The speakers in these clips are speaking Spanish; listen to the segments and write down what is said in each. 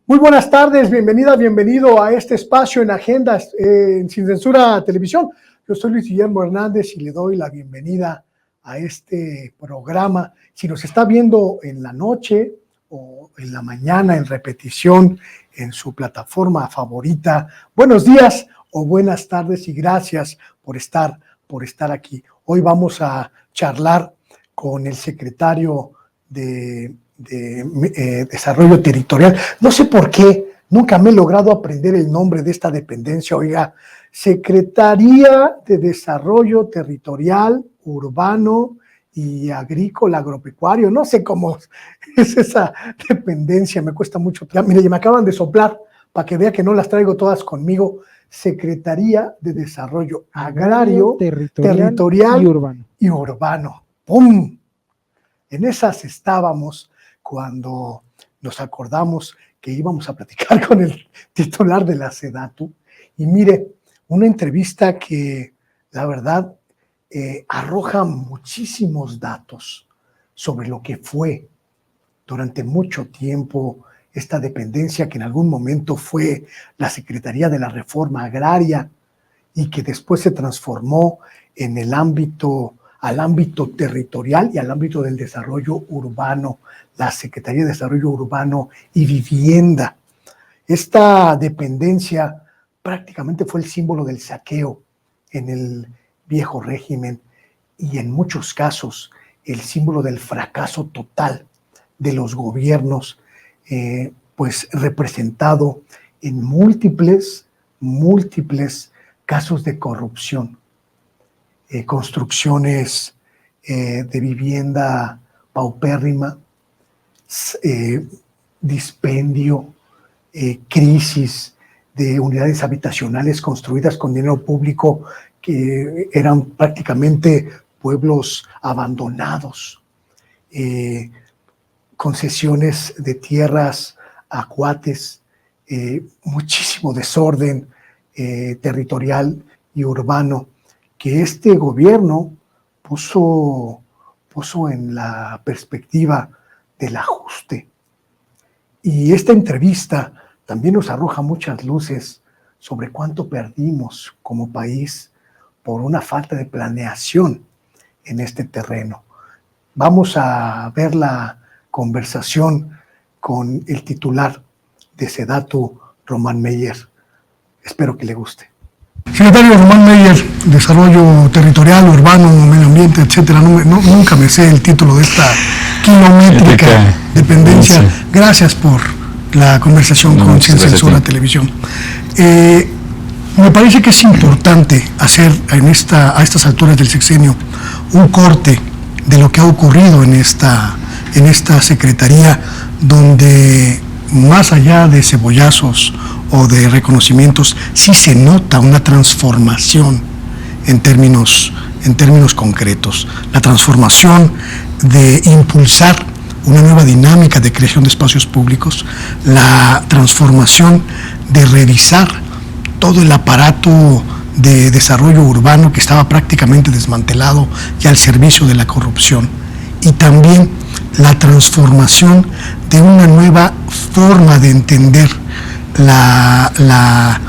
Muy buenas tardes, bienvenida, bienvenido a este espacio en Agendas Sin Censura Televisión. Yo soy Luis Guillermo Hernández y le doy la bienvenida a este programa. Si nos está viendo en la noche o en la mañana en repetición en su plataforma favorita, buenos días o buenas tardes y gracias por estar aquí. Hoy vamos a charlar con el secretario de Desarrollo Territorial. No sé por qué, nunca me he logrado aprender el nombre de esta dependencia. Oiga, Secretaría de Desarrollo Territorial, Urbano y Agrícola, Agropecuario. No sé cómo es esa dependencia, me cuesta mucho. Mire, me acaban de soplar para que vea que no las traigo todas conmigo. Secretaría de Desarrollo Agrario, Territorial y Urbano. ¡Pum! En esas estábamos cuando nos acordamos que íbamos a platicar con el titular de la SEDATU. Y mire, una entrevista que la verdad arroja muchísimos datos sobre lo que fue durante mucho tiempo esta dependencia que en algún momento fue la Secretaría de la Reforma Agraria y que después se transformó en el al ámbito territorial y al ámbito del desarrollo urbano, la Secretaría de Desarrollo Urbano y Vivienda. Esta dependencia prácticamente fue el símbolo del saqueo en el viejo régimen y en muchos casos el símbolo del fracaso total de los gobiernos, pues representado en múltiples casos de corrupción. Construcciones de vivienda paupérrima, dispendio, crisis de unidades habitacionales construidas con dinero público que eran prácticamente pueblos abandonados, concesiones de tierras a cuates, muchísimo desorden territorial y urbano que este gobierno puso en la perspectiva del ajuste. Y esta entrevista también nos arroja muchas luces sobre cuánto perdimos como país por una falta de planeación en este terreno. Vamos a ver la conversación con el titular de SEDATU, Román Meyer. Espero que le guste. Secretario Román Meyer, Desarrollo Territorial, Urbano, Medio Ambiente, etcétera. Nunca me sé el título de esta kilométrica dependencia. Sí. Gracias por la conversación con Sin Censura Televisión. Me parece que es importante hacer a estas alturas del sexenio un corte de lo que ha ocurrido en esta secretaría, donde más allá de cebollazos o de reconocimientos, sí se nota una transformación en términos concretos. La transformación de impulsar una nueva dinámica de creación de espacios públicos, la transformación de revisar todo el aparato de desarrollo urbano que estaba prácticamente desmantelado y al servicio de la corrupción, y también la transformación de una nueva forma de entender la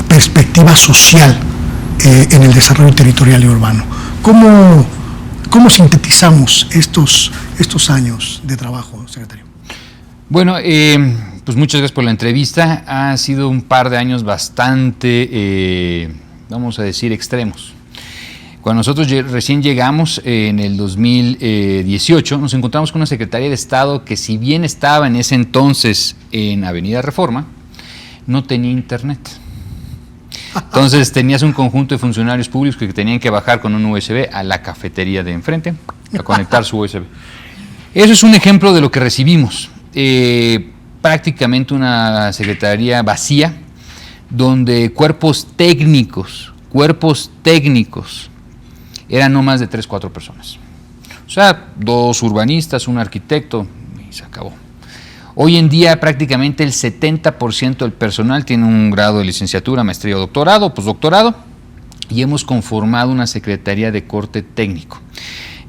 perspectiva social en el desarrollo territorial y urbano. ¿Cómo sintetizamos estos años de trabajo, secretario? Bueno, pues muchas gracias por la entrevista. Ha sido un par de años bastante, vamos a decir, extremos. Cuando nosotros recién llegamos en el 2018, nos encontramos con una Secretaría de Estado que, si bien estaba en ese entonces en Avenida Reforma, no tenía internet. Entonces tenías un conjunto de funcionarios públicos que tenían que bajar con un USB a la cafetería de enfrente a conectar su USB. Eso es un ejemplo de lo que recibimos. Prácticamente una secretaría vacía, donde cuerpos técnicos, eran no más de 3-4 personas. O sea, 2 urbanistas, un arquitecto, y se acabó. Hoy en día prácticamente el 70% del personal tiene un grado de licenciatura, maestría o doctorado, postdoctorado, y hemos conformado una secretaría de corte técnico.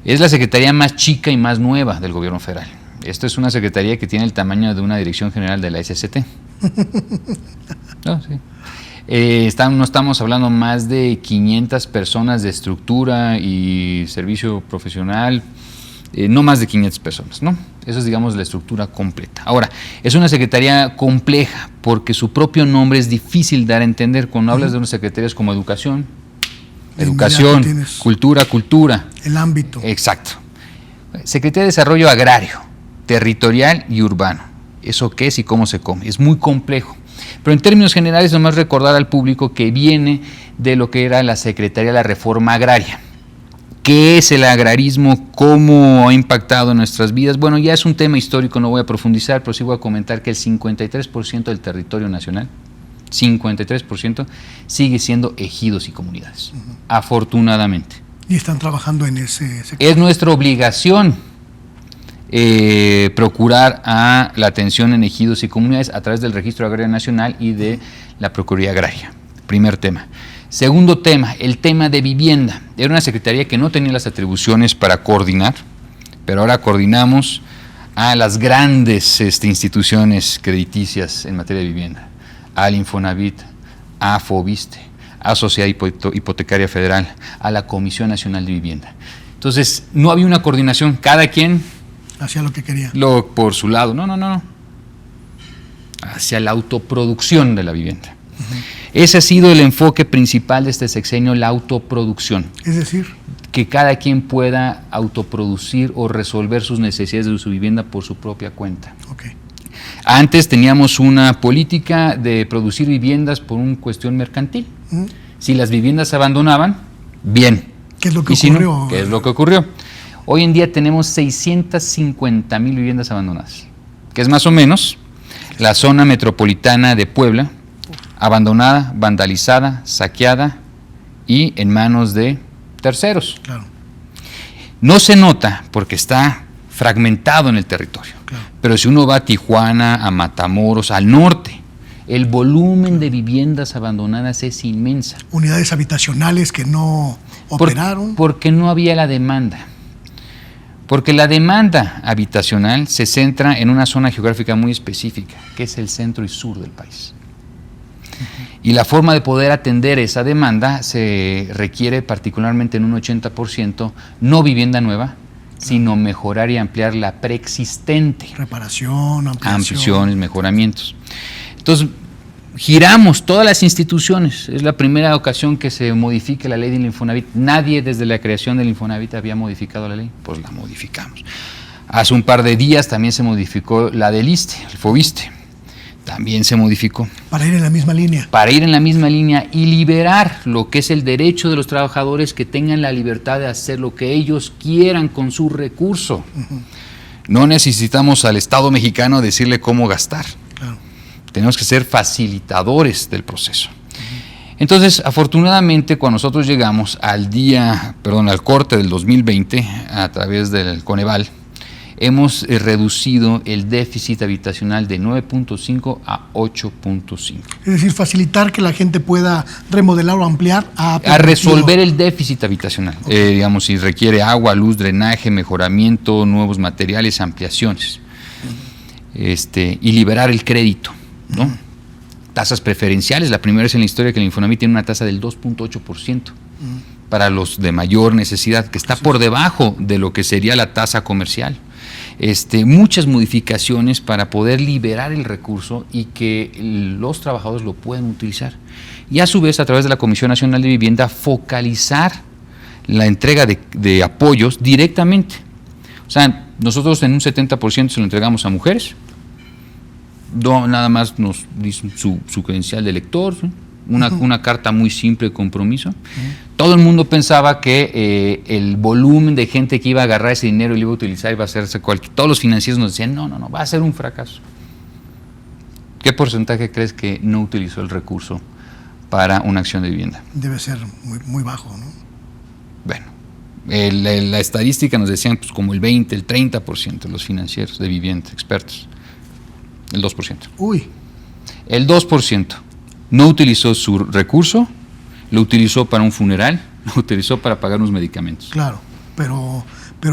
Es la secretaría más chica y más nueva del gobierno federal. Esta es una secretaría que tiene el tamaño de una dirección general de la SCT. No, sí. No estamos hablando más de 500 personas de estructura y servicio profesional, no más de 500 personas, ¿no? Eso es, digamos, la estructura completa. Ahora, es una secretaría compleja porque su propio nombre es difícil dar a entender. Cuando hablas de unas secretarías como educación, cultura. El ámbito. Exacto. Secretaría de Desarrollo Agrario, Territorial y Urbano. ¿Eso qué es y cómo se come? Es muy complejo. Pero en términos generales, nomás recordar al público que viene de lo que era la Secretaría de la Reforma Agraria. ¿Qué es el agrarismo? ¿Cómo ha impactado en nuestras vidas? Bueno, ya es un tema histórico, no voy a profundizar, pero sí voy a comentar que el 53% del territorio nacional, 53%, sigue siendo ejidos y comunidades, afortunadamente. Y están trabajando en ese sector. Es nuestra obligación procurar a la atención en ejidos y comunidades a través del Registro Agrario Nacional y de la Procuraduría Agraria. Primer tema. Segundo tema, el tema de vivienda. Era una secretaría que no tenía las atribuciones para coordinar, pero ahora coordinamos a las grandes instituciones crediticias en materia de vivienda, al Infonavit, a Fobiste, a Sociedad Hipotecaria Federal, a la Comisión Nacional de Vivienda. Entonces, no había una coordinación, cada quien hacía lo que quería. Por su lado, no. Hacia la autoproducción de la vivienda. Ese ha sido el enfoque principal de este sexenio, la autoproducción. Es decir, que cada quien pueda autoproducir o resolver sus necesidades de su vivienda por su propia cuenta. Okay. Antes teníamos una política de producir viviendas por una cuestión mercantil. Si las viviendas se abandonaban, bien. ¿Qué es lo que ocurrió? Si no, ¿qué es lo que ocurrió? Hoy en día tenemos 650,000 viviendas abandonadas, que es más o menos la zona metropolitana de Puebla, abandonada, vandalizada, saqueada y en manos de terceros. Claro. No se nota porque está fragmentado en el territorio, claro. Pero si uno va a Tijuana, a Matamoros, al norte, el volumen de viviendas abandonadas es inmensa. Unidades habitacionales que no operaron. Porque no había la demanda. Porque la demanda habitacional se centra en una zona geográfica muy específica, que es el centro y sur del país. Y la forma de poder atender esa demanda se requiere particularmente en un 80%, no vivienda nueva, sino mejorar y ampliar la preexistente. Reparación, ampliación. Ampliaciones, mejoramientos. Entonces, giramos todas las instituciones. Es la primera ocasión que se modifica la ley del Infonavit. Nadie desde la creación del Infonavit había modificado la ley, pues la modificamos. Hace un par de días también se modificó la del ISSSTE, el Fobiste. También se modificó. Para ir en la misma línea. Para ir en la misma línea y liberar lo que es el derecho de los trabajadores que tengan la libertad de hacer lo que ellos quieran con su recurso. No necesitamos al Estado mexicano decirle cómo gastar. Claro. Tenemos que ser facilitadores del proceso. Entonces, afortunadamente, cuando nosotros llegamos al corte del 2020, a través del Coneval, hemos reducido el déficit habitacional de 9.5 a 8.5. Es decir, facilitar que la gente pueda remodelar o ampliar a resolver el déficit habitacional. Okay. Digamos, si requiere agua, luz, drenaje, mejoramiento, nuevos materiales, ampliaciones. Y liberar el crédito, ¿no? Tasas preferenciales. La primera vez en la historia que el Infonavit tiene una tasa del 2.8% para los de mayor necesidad, que está por debajo de lo que sería la tasa comercial. Muchas modificaciones para poder liberar el recurso y que los trabajadores lo puedan utilizar. Y a su vez, a través de la Comisión Nacional de Vivienda, focalizar la entrega de apoyos directamente. O sea, nosotros en un 70% se lo entregamos a mujeres, nada más nos dicen su credencial de elector, ¿sí? Una carta muy simple de compromiso. Todo el mundo pensaba que el volumen de gente que iba a agarrar ese dinero y lo iba a utilizar iba a hacerse cualquier. Todos los financieros nos decían, no, va a ser un fracaso. ¿Qué porcentaje crees que no utilizó el recurso para una acción de vivienda? Debe ser muy, muy bajo, ¿no? Bueno, la estadística nos decían pues, como el 20, el 30% de los financieros de vivienda, expertos. El 2%. Uy. El 2%. No utilizó su recurso, lo utilizó para un funeral, lo utilizó para pagar unos medicamentos. Claro, pero